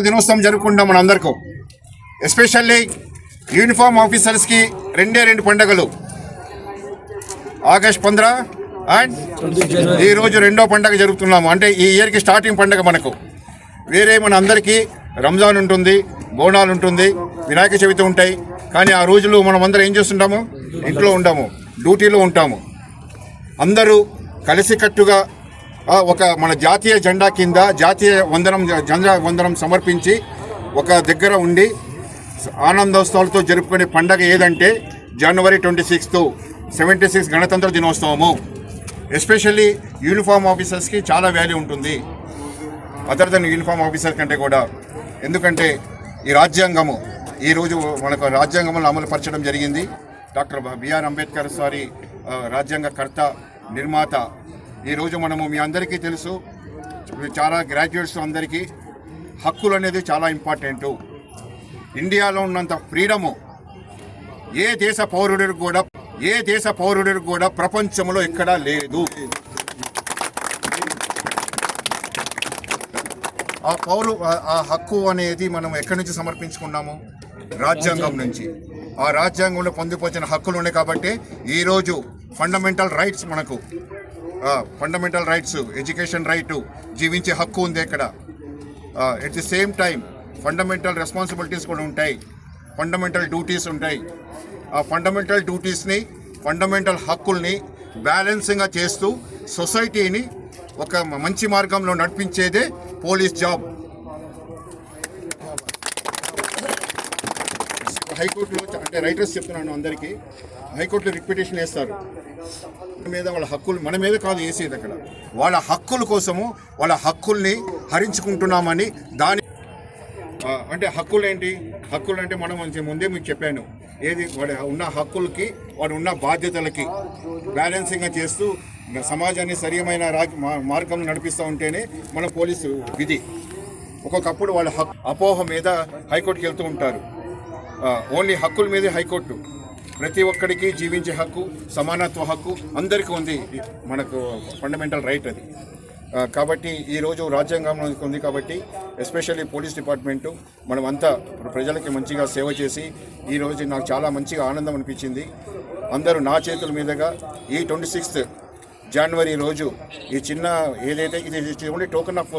దినోత్సవం జరుపుకుంటాం మన అందరికీ. ఎస్పెషల్లీ యూనిఫామ్ ఆఫీసర్స్కి రెండు పండుగలు, ఆగస్ట్ 15 అండ్ ఈరోజు రెండో పండుగ జరుపుతున్నాము. అంటే ఈ ఇయర్కి స్టార్టింగ్ పండుగ మనకు. వేరే మన అందరికీ రంజాన్ ఉంటుంది, బోనాలు ఉంటుంది, వినాయక చవితి ఉంటాయి. కానీ ఆ రోజులు మనం అందరం ఏం చేస్తుంటాము? ఇంట్లో ఉంటాము, డ్యూటీలో ఉంటాము. అందరూ కలిసికట్టుగా ఒక మన జాతీయ జెండా కింద జాతీయ వందనం సమర్పించి ఒక దగ్గర ఉండి ఆనందోత్సవాలతో జరుపుకునే పండగ ఏదంటే జనవరి 26 76 గణతంత్ర దినోత్సవము. ఎస్పెషల్లీ యూనిఫామ్ ఆఫీసర్స్కి చాలా వాల్యూ ఉంటుంది, అదర్ దెన్ యూనిఫామ్ ఆఫీసర్ కంటే కూడా. ఎందుకంటే ఈ రాజ్యాంగము ఈరోజు మనకు రాజ్యాంగంలో అమలుపరచడం జరిగింది. డాక్టర్ బిఆర్ అంబేద్కర్ సారి రాజ్యాంగకర్త, నిర్మాత. ఈరోజు మనము మీ అందరికీ తెలుసు, చాలా గ్రాడ్యుయేట్స్ అందరికీ హక్కులు అనేది చాలా ఇంపార్టెంటు. ఇండియాలో ఉన్నంత ఫ్రీడము ఏ దేశ పౌరుడికి కూడా ప్రపంచంలో ఎక్కడా లేదు. ఆ హక్కు అనేది మనం ఎక్కడి నుంచి సమర్పించుకున్నాము? రాజ్యాంగం నుంచి. ఆ రాజ్యాంగంలో పొందుపరిచిన హక్కులు ఉన్నాయి కాబట్టి ఈరోజు ఫండమెంటల్ రైట్స్ మనకు, ఫండమెంటల్ రైట్స్, ఎడ్యుకేషన్ రైటు, జీవించే హక్కు ఉంది ఇక్కడ. At the same time fundamental responsibilities కూడా ఉంటాయి, ఫండమెంటల్ డ్యూటీస్ ఉంటాయి. ఆ ఫండమెంటల్ డ్యూటీస్ని, ఫండమెంటల్ హక్కుల్ని బ్యాలెన్సింగ్గా చేస్తూ సొసైటీని ఒక మంచి మార్గంలో నడిపించేదే పోలీస్ జాబ్. హైకోర్టులో అంటే రైటర్స్ చెప్తున్నాను అందరికీ, హైకోర్టులో రిట్ వేస్తారు మీద వాళ్ళ హక్కులు, మన మీద కాదు వేసేది అక్కడ, వాళ్ళ హక్కుల కోసము వాళ్ళ హక్కుల్ని హరించుకుంటున్నామని. దాని అంటే హక్కులు ఏంటి? హక్కులు అంటే మనం ముందే మీకు చెప్పాను, ఏది వాడు ఉన్న హక్కులకి వాడు ఉన్న బాధ్యతలకి బ్యాలెన్సింగ్గా చేస్తూ సమాజాన్ని సరియమైన మార్గంలో నడిపిస్తూ ఉంటేనే మన పోలీసు విధి. ఒక్కొక్కప్పుడు వాళ్ళ అపోహ మీద హైకోర్టుకి వెళ్తూ ఉంటారు. ఓన్లీ హక్కుల మీదే హైకోర్టు. ప్రతి ఒక్కడికి జీవించే హక్కు, సమానత్వ హక్కు అందరికీ ఉంది, మనకు ఫండమెంటల్ రైట్ అది. కాబట్టి ఈరోజు రాజ్యాంగంలో ఉంది కాబట్టి ఎస్పెషల్లీ పోలీస్ డిపార్ట్మెంటు మనమంతా ప్రజలకి మంచిగా సేవ చేసి ఈరోజు నాకు చాలా మంచిగా ఆనందం అనిపించింది. అందరూ నా చేతుల మీదుగా ఈ 26 జనవరి రోజు ఈ చిన్న ఏదైతే ఇది ఓన్లీ టోకెన్ ఆఫ్